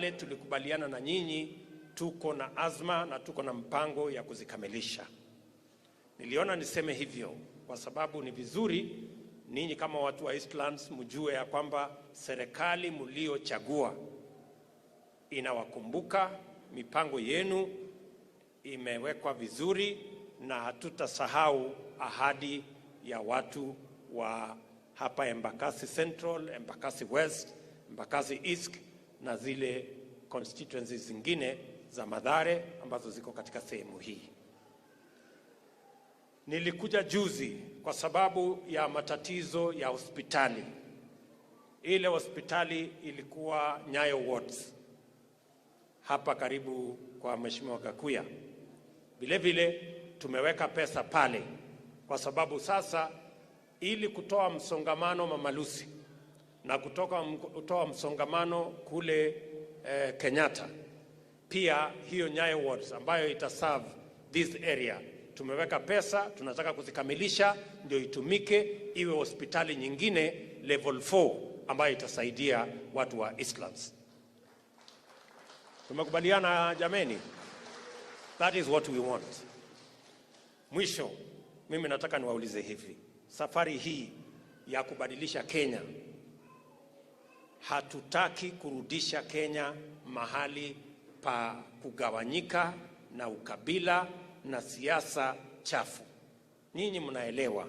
yale tulikubaliana na nyinyi, tuko na azma na tuko na mpango ya kuzikamilisha. Niliona niseme hivyo kwa sababu ni vizuri ninyi kama watu wa Eastlands mjue ya kwamba serikali mliochagua inawakumbuka, mipango yenu imewekwa vizuri, na hatutasahau ahadi ya watu wa hapa Embakasi Central, Embakasi West, Embakasi East na zile constituencies zingine za Mathare ambazo ziko katika sehemu hii. Nilikuja juzi kwa sababu ya matatizo ya hospitali. Ile hospitali ilikuwa Nyayo Wards hapa karibu kwa Mheshimiwa Gakuya. Vile vile tumeweka pesa pale kwa sababu sasa, ili kutoa msongamano Mamalusi na kutoa msongamano kule Kenyatta, pia hiyo Nyayo Wards ambayo itaserve this area, tumeweka pesa, tunataka kuzikamilisha ndio itumike iwe hospitali nyingine level 4 ambayo itasaidia watu wa Eastlands. Tumekubaliana jameni? That is what we want. Mwisho, mimi nataka niwaulize hivi. Safari hii ya kubadilisha Kenya, hatutaki kurudisha Kenya mahali pa kugawanyika na ukabila na siasa chafu. Nyinyi mnaelewa.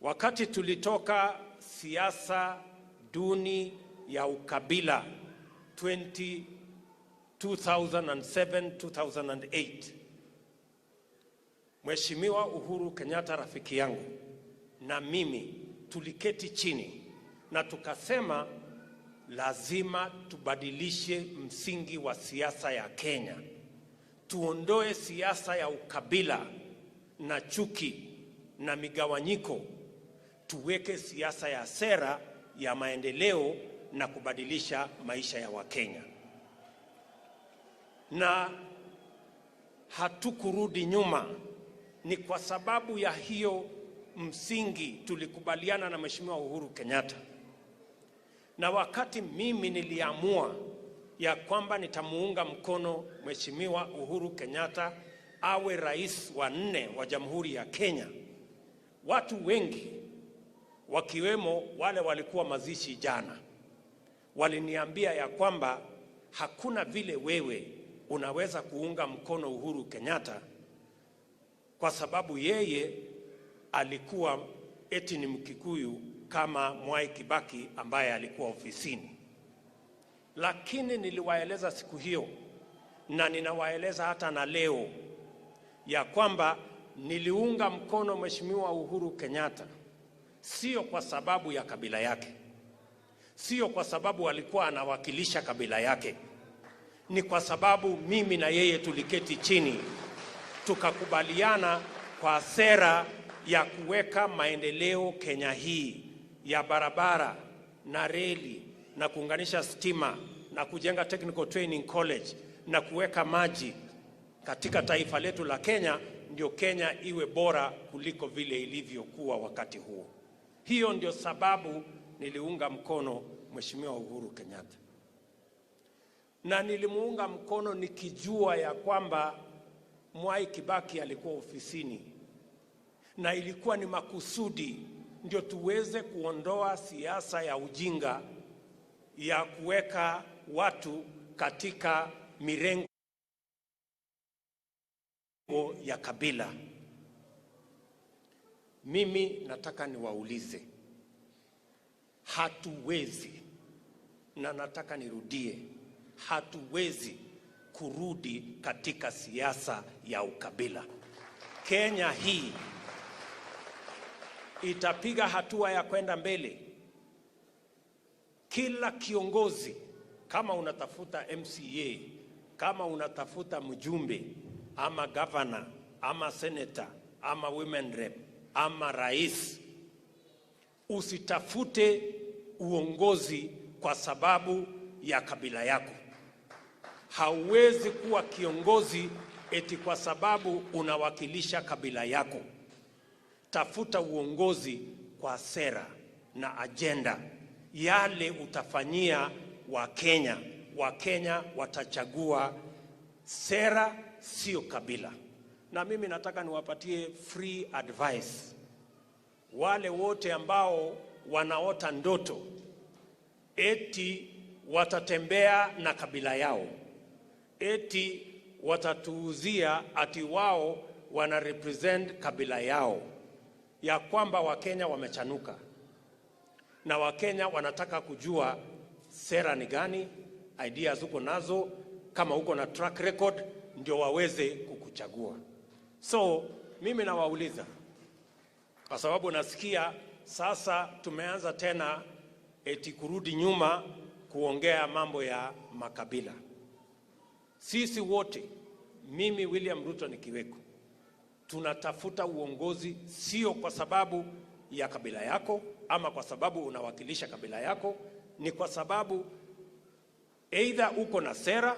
Wakati tulitoka siasa duni ya ukabila 2007-2008, Mheshimiwa Uhuru Kenyatta rafiki yangu na mimi tuliketi chini na tukasema lazima tubadilishe msingi wa siasa ya Kenya. Tuondoe siasa ya ukabila na chuki na migawanyiko. Tuweke siasa ya sera ya maendeleo na kubadilisha maisha ya Wakenya. Na hatukurudi nyuma. Ni kwa sababu ya hiyo msingi tulikubaliana na Mheshimiwa Uhuru Kenyatta. Na wakati mimi niliamua ya kwamba nitamuunga mkono Mheshimiwa Uhuru Kenyatta awe rais wa 4 wa Jamhuri ya Kenya, watu wengi wakiwemo wale walikuwa mazishi jana waliniambia ya kwamba hakuna vile wewe unaweza kuunga mkono Uhuru Kenyatta kwa sababu yeye alikuwa eti ni Mkikuyu kama Mwai Kibaki ambaye alikuwa ofisini. Lakini niliwaeleza siku hiyo na ninawaeleza hata na leo ya kwamba niliunga mkono Mheshimiwa Uhuru Kenyatta sio kwa sababu ya kabila yake, sio kwa sababu alikuwa anawakilisha kabila yake, ni kwa sababu mimi na yeye tuliketi chini tukakubaliana kwa sera ya kuweka maendeleo Kenya hii ya barabara na reli na kuunganisha stima na kujenga technical training college na kuweka maji katika taifa letu la Kenya, ndio Kenya iwe bora kuliko vile ilivyokuwa wakati huo. Hiyo ndio sababu niliunga mkono Mheshimiwa Uhuru Kenyatta. Na nilimuunga mkono nikijua ya kwamba Mwai Kibaki alikuwa ofisini, na ilikuwa ni makusudi ndio tuweze kuondoa siasa ya ujinga ya kuweka watu katika mirengo ya kabila. Mimi nataka niwaulize, hatuwezi, na nataka nirudie, hatuwezi kurudi katika siasa ya ukabila. Kenya hii itapiga hatua ya kwenda mbele. Kila kiongozi, kama unatafuta MCA, kama unatafuta mjumbe ama governor ama senator ama women rep ama rais, usitafute uongozi kwa sababu ya kabila yako. Hauwezi kuwa kiongozi eti kwa sababu unawakilisha kabila yako. Tafuta uongozi kwa sera na agenda yale utafanyia Wakenya. Wakenya watachagua sera, sio kabila. Na mimi nataka niwapatie free advice wale wote ambao wanaota ndoto eti watatembea na kabila yao, eti watatuuzia ati wao wana represent kabila yao, ya kwamba Wakenya wamechanuka na Wakenya wanataka kujua sera ni gani, ideas uko nazo, kama uko na track record ndio waweze kukuchagua. So mimi nawauliza, kwa sababu nasikia sasa tumeanza tena eti kurudi nyuma kuongea mambo ya makabila. Sisi wote, mimi William Ruto nikiweko, tunatafuta uongozi sio kwa sababu ya kabila yako ama kwa sababu unawakilisha kabila yako, ni kwa sababu either uko na sera,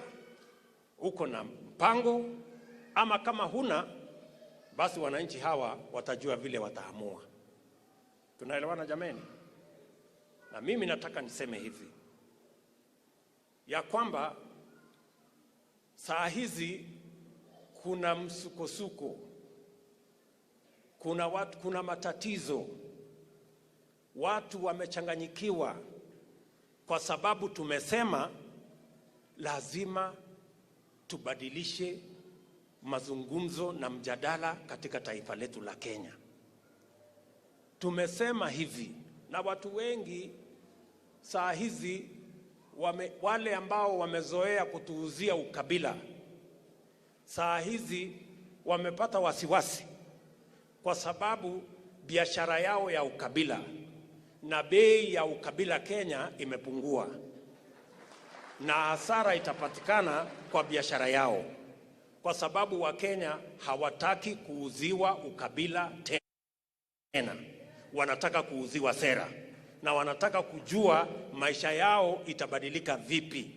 uko na mpango, ama kama huna, basi wananchi hawa watajua vile wataamua. Tunaelewana jameni? Na mimi nataka niseme hivi, ya kwamba saa hizi kuna msukosuko, kuna matatizo, watu wamechanganyikiwa kwa sababu tumesema lazima tubadilishe mazungumzo na mjadala katika taifa letu la Kenya. Tumesema hivi, na watu wengi saa hizi wale ambao wamezoea kutuuzia ukabila, saa hizi wamepata wasiwasi kwa sababu biashara yao ya ukabila na bei ya ukabila Kenya imepungua, na hasara itapatikana kwa biashara yao, kwa sababu Wakenya hawataki kuuziwa ukabila tena, wanataka kuuziwa sera, na wanataka kujua maisha yao itabadilika vipi,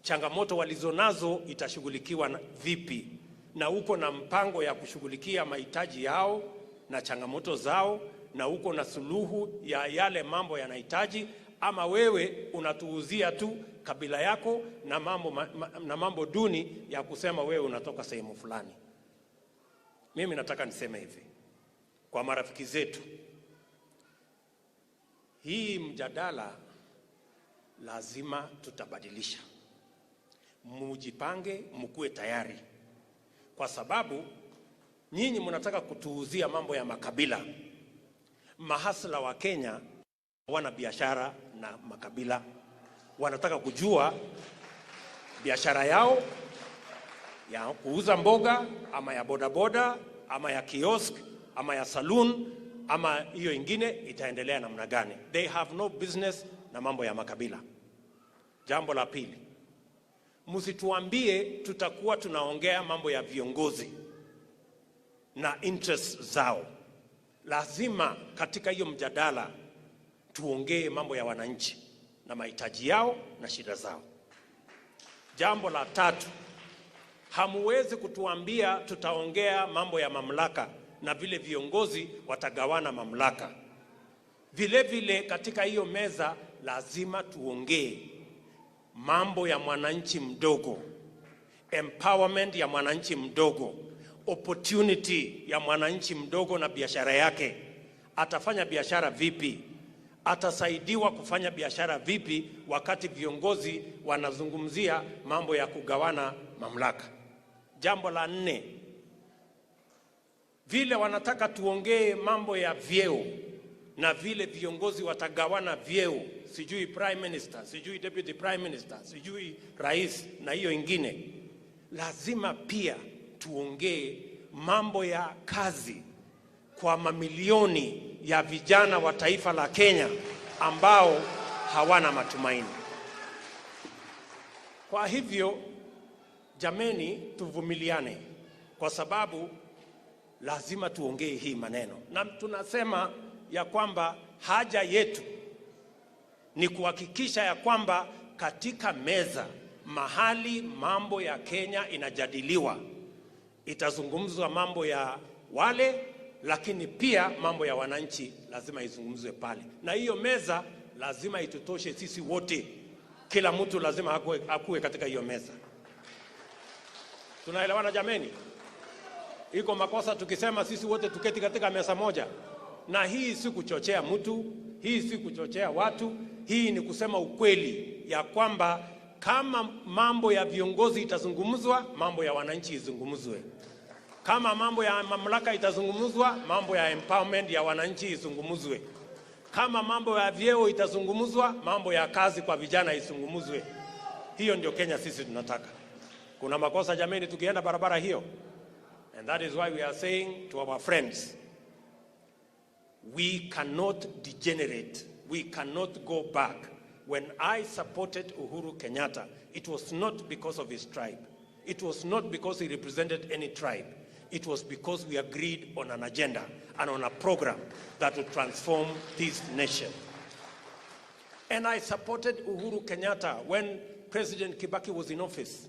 changamoto walizonazo itashughulikiwa vipi, na uko na mpango ya kushughulikia mahitaji yao na changamoto zao, na uko na suluhu ya yale mambo yanahitaji, ama wewe unatuuzia tu kabila yako na mambo duni ya kusema wewe unatoka sehemu fulani. Mimi nataka niseme hivi kwa marafiki zetu, hii mjadala lazima tutabadilisha. Mujipange, mkue tayari, kwa sababu nyinyi mnataka kutuuzia mambo ya makabila. Mahasla wa Kenya wana biashara na makabila, wanataka kujua biashara yao ya kuuza mboga ama ya bodaboda ama ya kiosk ama ya saloon ama hiyo ingine itaendelea namna gani. They have no business na mambo ya makabila. Jambo la pili, msituambie tutakuwa tunaongea mambo ya viongozi na interests zao. Lazima katika hiyo mjadala tuongee mambo ya wananchi na mahitaji yao na shida zao. Jambo la tatu, hamuwezi kutuambia tutaongea mambo ya mamlaka na vile viongozi watagawana mamlaka. Vile vile katika hiyo meza lazima tuongee mambo ya mwananchi mdogo, empowerment ya mwananchi mdogo, opportunity ya mwananchi mdogo na biashara yake. Atafanya biashara vipi? Atasaidiwa kufanya biashara vipi wakati viongozi wanazungumzia mambo ya kugawana mamlaka? Jambo la nne, vile wanataka tuongee mambo ya vyeo na vile viongozi watagawana vyeo, sijui prime minister, sijui deputy prime minister, sijui rais na hiyo ingine. Lazima pia tuongee mambo ya kazi kwa mamilioni ya vijana wa taifa la Kenya ambao hawana matumaini. Kwa hivyo jameni, tuvumiliane, kwa sababu lazima tuongee hii maneno. Na tunasema ya kwamba haja yetu ni kuhakikisha ya kwamba katika meza mahali mambo ya Kenya inajadiliwa, itazungumzwa mambo ya wale, lakini pia mambo ya wananchi lazima izungumzwe pale. Na hiyo meza lazima itutoshe sisi wote. Kila mtu lazima akuwe katika hiyo meza. Tunaelewana jameni? Iko makosa tukisema sisi wote tuketi katika meza moja. Na hii si kuchochea mtu, hii si kuchochea watu, hii ni kusema ukweli ya kwamba kama mambo ya viongozi itazungumzwa, mambo ya wananchi izungumzwe. Kama mambo ya mamlaka itazungumzwa, mambo ya empowerment ya wananchi izungumzwe. Kama mambo ya vyeo itazungumzwa, mambo ya kazi kwa vijana izungumzwe. Hiyo ndio Kenya sisi tunataka. Kuna makosa jameni tukienda barabara hiyo? And that is why we are saying to our friends, we cannot degenerate. We cannot go back. When I supported Uhuru Kenyatta, it was not because of his tribe. It was not because he represented any tribe. It was because we agreed on an agenda and on a program that would transform this nation. And I supported Uhuru Kenyatta when President Kibaki was in office.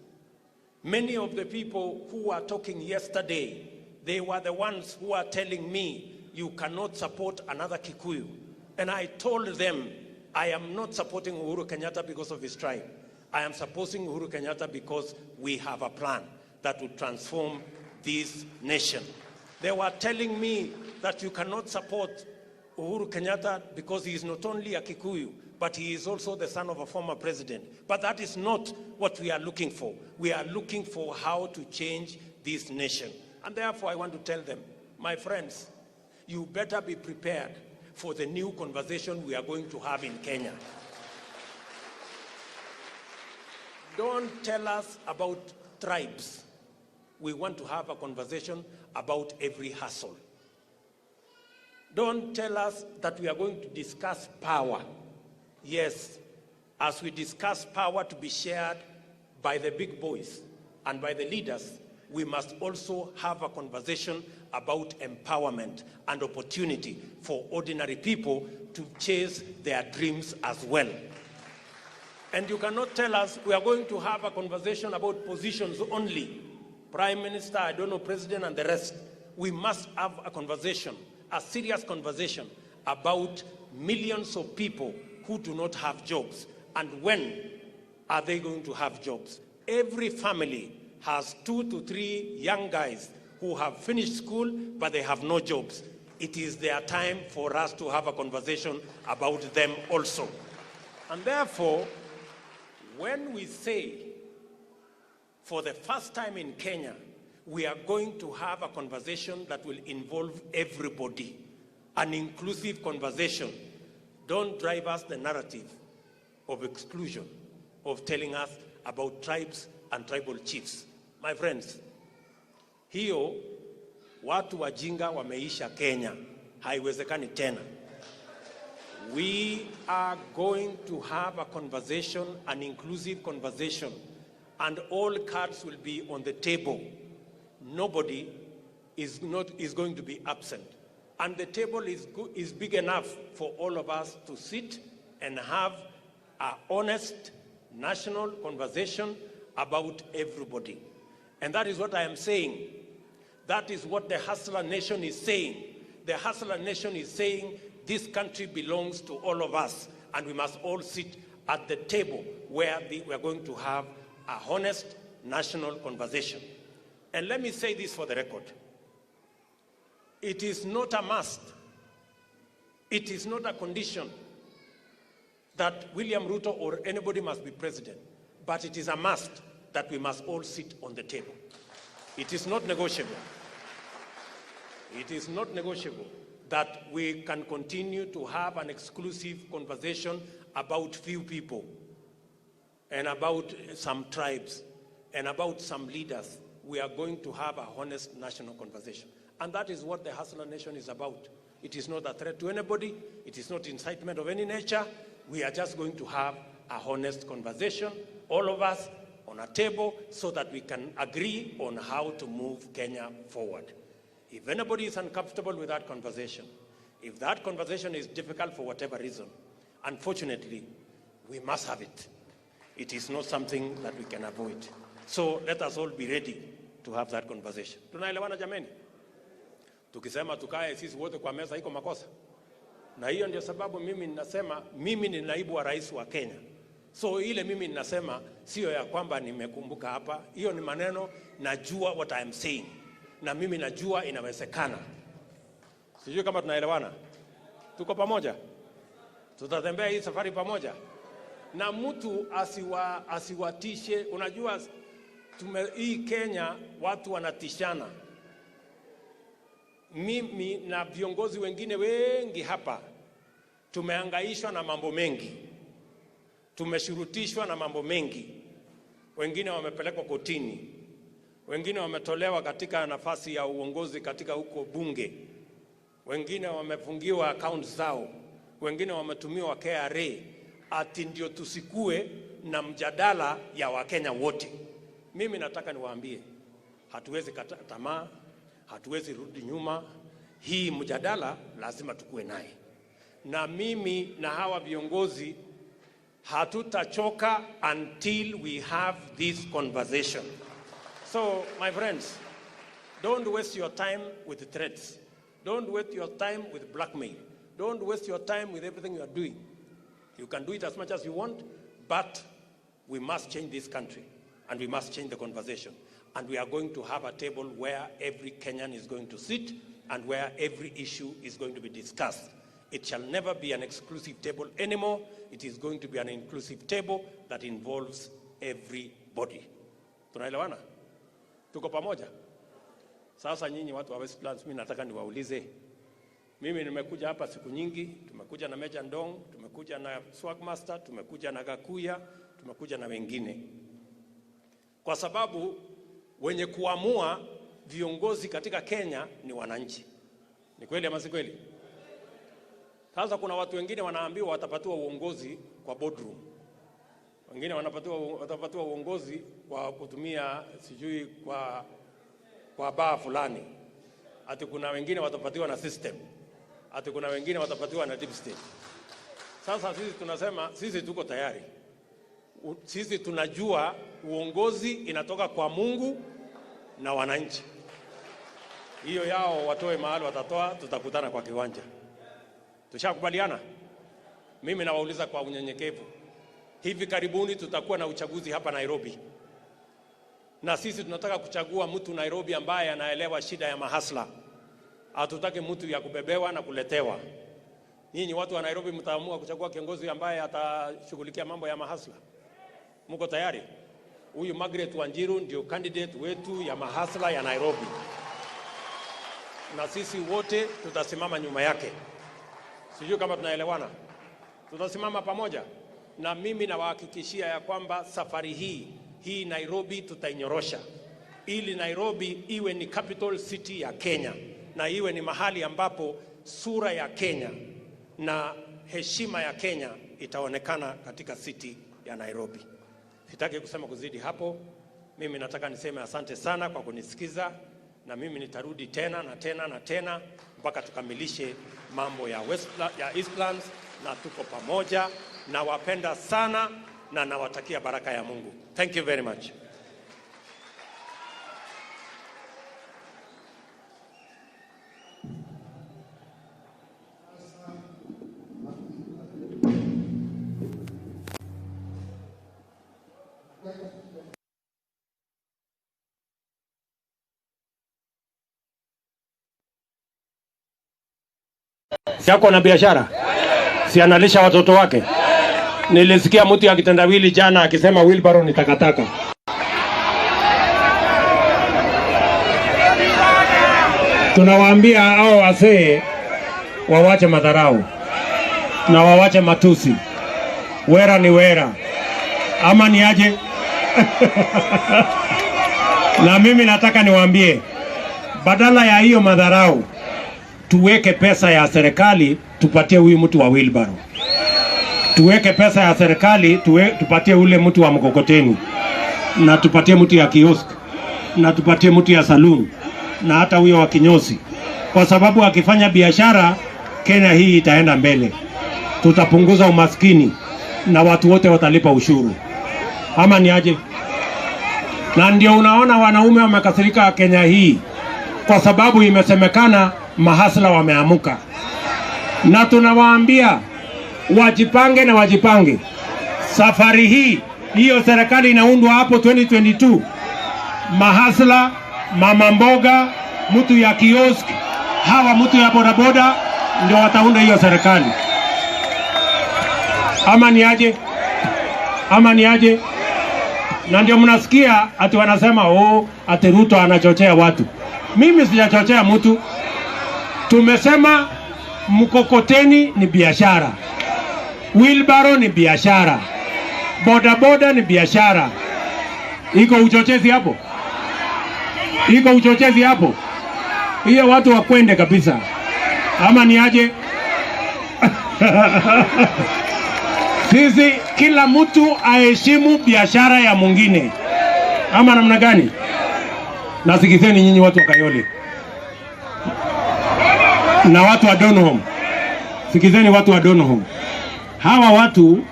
Many of the people who were talking yesterday, they were the ones who are telling me, you cannot support another Kikuyu. And I told them, I am not supporting Uhuru Kenyatta because of his tribe. I am supporting Uhuru Kenyatta because we have a plan that will transform this nation. They were telling me that you cannot support Uhuru Kenyatta because he is not only a Kikuyu, but he is also the son of a former president. But that is not what we are looking for. We are looking for how to change this nation. And therefore, I want to tell them, my friends, you better be prepared for the new conversation we are going to have in Kenya. Don't tell us about tribes. We want to have a conversation about every hustle. Don't tell us that we are going to discuss power. Yes, as we discuss power to be shared by the big boys and by the leaders, we must also have a conversation about empowerment and opportunity for ordinary people to chase their dreams as well. And you cannot tell us we are going to have a conversation about positions only. Prime Minister, I don't know, President and the rest. We must have a conversation, a serious conversation about millions of people who do not have jobs. And when are they going to have jobs? Every family has 2 to 3 young guys who have finished school, but they have no jobs. It is their time for us to have a conversation about them also. And therefore, when we say, for the first time in Kenya, we are going to have a conversation that will involve everybody, an inclusive conversation. Don't drive us the narrative of exclusion, of telling us about tribes and tribal chiefs. My friends, hiyo watu wajinga wameisha Kenya, haiwezekani tena. We are going to have a conversation, an inclusive conversation, and all cards will be on the table. Nobody is going to be absent. And the table is big enough for all of us to sit and have an honest national conversation about everybody. And that is what I am saying. That is what the Hustler Nation is saying. The Hustler Nation is saying this country belongs to all of us, and we must all sit at the table where we are going to have a honest national conversation. And let me say this for the record. It is not a must. It is not a condition that William Ruto or anybody must be president, but it is a must that we must all sit on the table. It is not negotiable. It is not negotiable that we can continue to have an exclusive conversation about few people and about some tribes and about some leaders. We are going to have a honest national conversation. And that is what the Hustler Nation is about. It is not a threat to anybody. It is not incitement of any nature. We are just going to have a honest conversation, all of us on a table, so that we can agree on how to move Kenya forward. If anybody is uncomfortable with that conversation, if that conversation is difficult for whatever reason, unfortunately, we must have it. It is not something that we can avoid. So let us all be ready to have that conversation. Tunaelewana jameni? Tukisema tukae sisi wote kwa meza iko makosa? Na hiyo ndio sababu mimi ninasema mimi ni naibu wa rais wa Kenya. So ile mimi ninasema sio ya kwamba nimekumbuka hapa. Hiyo ni maneno najua what I am saying. Na mimi najua inawezekana. Sijui kama tunaelewana. Tuko pamoja? Tutatembea hii safari pamoja. Na mtu asiwatishe. Unajua hii Kenya watu wanatishana. Mimi na viongozi wengine wengi hapa tumehangaishwa na mambo mengi. Tumeshurutishwa na mambo mengi. Wengine wamepelekwa kotini. Wengine wametolewa katika nafasi ya uongozi katika huko bunge. Wengine wamefungiwa account zao. Wengine wametumiwa KRA. Ati ndio tusikue na mjadala ya Wakenya wote. Mimi nataka niwaambie, hatuwezi kata tamaa, hatuwezi rudi nyuma. Hii mjadala lazima tukue naye. Na mimi na hawa viongozi hatutachoka until we have this conversation. So, my friends, don't waste your time with threats. Don't waste your time with blackmail. Don't waste your time with everything you are doing. You can do it as much as you want, but we must change this country and we must change the conversation. And we are going to have a table where every Kenyan is going to sit and where every issue is going to be discussed. It shall never be an exclusive table anymore. It is going to be an inclusive table that involves everybody. Tunaelewana? Tuko pamoja? Sasa nyinyi watu wa Westlands, mimi nataka niwaulize. Mimi nimekuja hapa siku nyingi, tumekuja na Meja Ndong, tumekuja na Swagmaster, tumekuja na Gakuya, tumekuja na wengine. Kwa sababu wenye kuamua viongozi katika Kenya ni wananchi. Ni kweli ama si kweli? Sasa kuna watu wengine wanaambiwa watapatiwa uongozi kwa boardroom. Wengine watapatiwa uongozi kwa kutumia sijui kwa baa fulani. Ati kuna wengine watapatiwa na system. Ati kuna wengine watapatiwa na deep state. Sasa sisi tunasema sisi tuko tayari. Sisi tunajua uongozi inatoka kwa Mungu na wananchi. Hiyo yao watoe mahali watatoa, tutakutana kwa kiwanja. Tushakubaliana? Mimi nawauliza kwa unyenyekevu. Hivi karibuni tutakuwa na uchaguzi hapa Nairobi. Na sisi tunataka kuchagua mtu Nairobi ambaye anaelewa shida ya mahasla. Hatutaki mtu ya kubebewa na kuletewa. Nyinyi watu wa Nairobi mtaamua kuchagua kiongozi ambaye atashughulikia mambo ya mahasla. Mko tayari? Huyu Margret Wanjiru ndio candidate wetu ya mahasla ya Nairobi. Na sisi wote tutasimama nyuma yake. Sijui kama tunaelewana. Tutasimama pamoja. Na mimi nawahakikishia ya kwamba safari hii Nairobi tutainyorosha. Ili Nairobi iwe ni capital city ya Kenya. Na iwe ni mahali ambapo sura ya Kenya na heshima ya Kenya itaonekana katika city ya Nairobi. Sitaki kusema kuzidi hapo. Mimi nataka niseme asante sana kwa kunisikiza. Na mimi nitarudi tena na tena na tena mpaka tukamilishe mambo ya Eastlands, na tuko pamoja. Na wapenda sana na nawatakia baraka ya Mungu. Thank you very much. Siako na biashara? Si analisha watoto wake? Nilisikia mtu ya kitendawili jana akisema wheelbarrow ni takataka. Tunawaambia hao wazee wawache madharau na wawache matusi. Wera ni wera. Ama ni aje? Na mimi nataka niwaambie, badala ya hiyo madharau, tuweke pesa ya serikali tupatie huyu mtu wa wheelbarrow. Tuweke pesa ya serikali tupatie ule mtu wa mkokoteni. Na tupatie mtu ya kiosk. Na tupatie mtu ya saloon. Na hata huyo wa kinyozi. Kwa sababu akifanya biashara, Kenya hii itaenda mbele. Tutapunguza umaskini na watu wote watalipa ushuru. Ama ni aje? Na ndio unaona wanaume wamekasirika Kenya hii. Kwa sababu imesemekana mahasla wameamuka. na tunawaambia wajipange na wajipange. Safari hii hiyo serikali inaundwa hapo 2022, mahasla, mama mboga, mtu ya kiosk, hawa mtu ya bodaboda ndio wataunda hiyo serikali. Ama ni aje? Ama ni aje? Na ndio mnasikia ati wanasema ati Ruto anachochea watu. Mimi sijachochea mtu. Tumesema mkokoteni ni biashara, wheelbarrow ni biashara, bodaboda ni biashara. Iko uchochezi hapo? Iko uchochezi hapo? Hiyo watu wakwende kabisa. Ama ni aje? Sisi kila mtu aheshimu biashara ya mwingine. Ama namna gani? Nasikizeni nyinyi watu wa Kayole na watu wa Donholm. Sikizeni watu wa Donholm. Hawa watu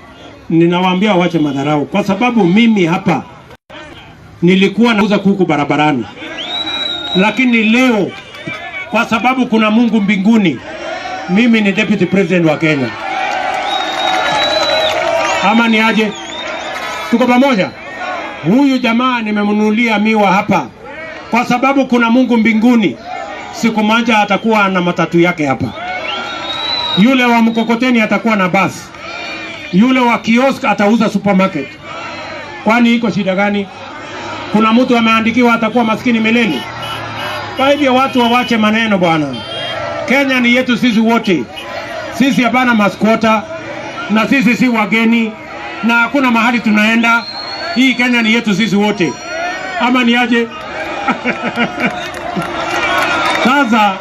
ninawaambia waache madharau, kwa sababu mimi hapa nilikuwa nauza kuku barabarani, lakini leo kwa sababu kuna Mungu mbinguni, mimi ni deputy president wa Kenya. Ama ni aje? Tuko pamoja? Huyu jamaa nimemnunulia miwa hapa kwa sababu kuna Mungu mbinguni. Siku moja atakuwa na matatu yake hapa. Yule wa mkokoteni atakuwa na basi. Yule wa kiosk atauza supermarket. Kwani iko shida gani? Kuna mtu ameandikiwa atakuwa maskini milele? Kwa hivyo watu wawache maneno bwana. Kenya ni yetu sisi wote. Sisi hapana maskwota, na sisi si wageni, na hakuna mahali tunaenda. Hii Kenya ni yetu sisi wote. Ama ni aje? Sasa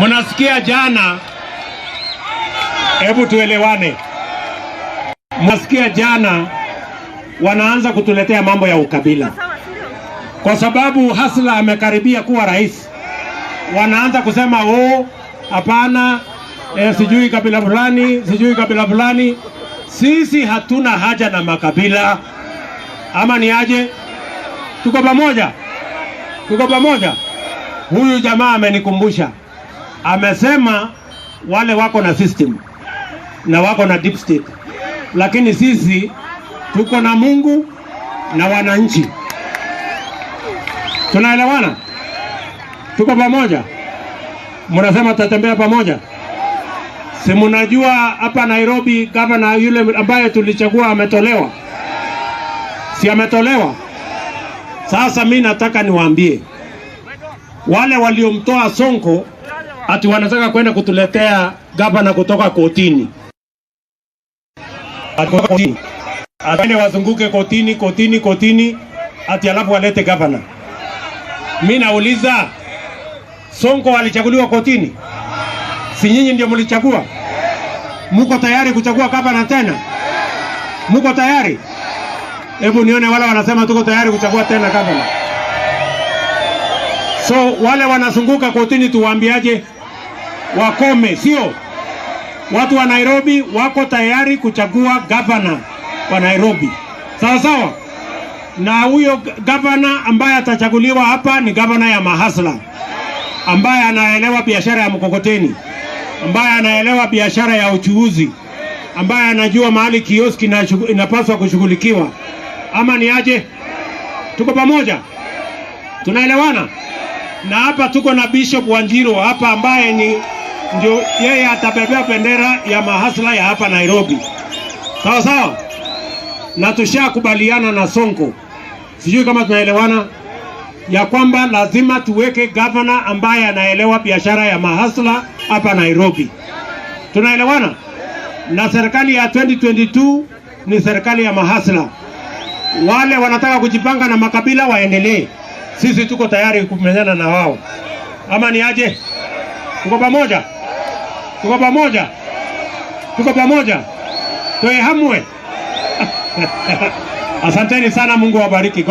mnasikia jana, hebu tuelewane. Mnasikia jana wanaanza kutuletea mambo ya ukabila, kwa sababu Hasla amekaribia kuwa rais. Wanaanza kusema hapana, sijui kabila fulani, sijui kabila fulani. Sisi hatuna haja na makabila. Ama ni aje? Tuko pamoja? Tuko pamoja? Huyu jamaa amenikumbusha. Amesema wale wako na system na wako na deep state, lakini sisi tuko na Mungu na wananchi. Tunaelewana? Tuko pamoja? Mnasema tutatembea pamoja? Si mnajua hapa Nairobi gavana yule ambaye tulichagua ametolewa? Si ametolewa? Sasa mimi nataka niwaambie wale waliomtoa Sonko ati wanataka kwenda kutuletea gavana kutoka kotini. Atende wazunguke kotini ati alafu walete gavana. Mimi nauliza, Sonko alichaguliwa kotini? Si nyinyi ndio mlichagua? Muko tayari kuchagua gavana tena? Muko tayari? Hebu nione wale wanasema tuko tayari kuchagua tena gavana. So wale wanazunguka kotini tuwaambiaje? Wakome, sio? Watu wa Nairobi wako tayari kuchagua gavana wa Nairobi. Sawa sawa? Na huyo gavana ambaye atachaguliwa hapa ni gavana ya mahasla, ambaye anaelewa biashara ya mkokoteni, ambaye anaelewa biashara ya uchuuzi, ambaye anajua mahali kioski inapaswa kushughulikiwa. Ama ni aje? Tuko pamoja? Tunaelewana? Na hapa tuko na Bishop Wanjiru hapa ambaye ndio yeye atabebea bendera ya mahasla ya hapa Nairobi. Sawa sawa? Na tushakubaliana na Sonko. Sijui kama tunaelewana ya kwamba lazima tuweke governor ambaye anaelewa biashara ya mahasla hapa Nairobi. Tunaelewana? Na serikali ya 2022 ni serikali ya mahasla. Wale wanataka kujipanga na makabila waendelee. Sisi tuko tayari kumenyana na wao. Ama ni aje? Tuko pamoja? Tuko pamoja? Tuko pamoja? Tuwe hamwe. Asanteni sana, Mungu awabariki.